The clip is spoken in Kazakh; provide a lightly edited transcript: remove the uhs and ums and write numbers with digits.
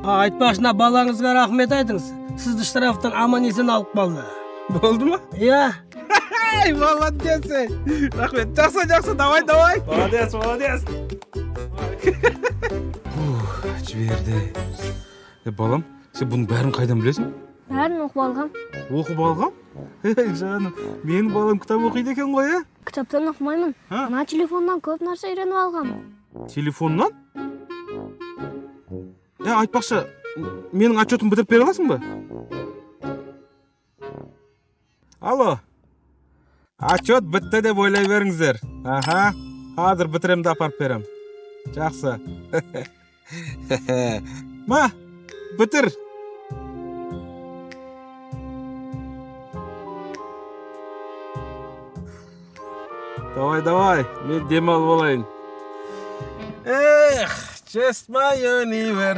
Айтпашына балаңызға рахмет айтыңыз. Сізді штрафтан аман-есен алып қалды. Болды ма? Иә. Ай, молодец. Рахмет. Жақсы, давай. Молодец. Жіберді. Балам, сен бұның бәрін қайдан білесің? Бәрін оқып алғам. Оқып алғам? Жаным, менің балам кітап оқиды екен ғой, ә? Кітаптан оқымаймын. Ана телефондан көп нәрсе үйреніп алғам. Телефоннан? Айтпақшы, менің отчетым бітіріп бере аласың ба? Алло. Отчет бітті деп ойлай беріңіздер. Аха, қазір бітіремді апарып берем. Жақсы. Ма, бітір. Давай, мен демалып алайын. Эх, just my universe.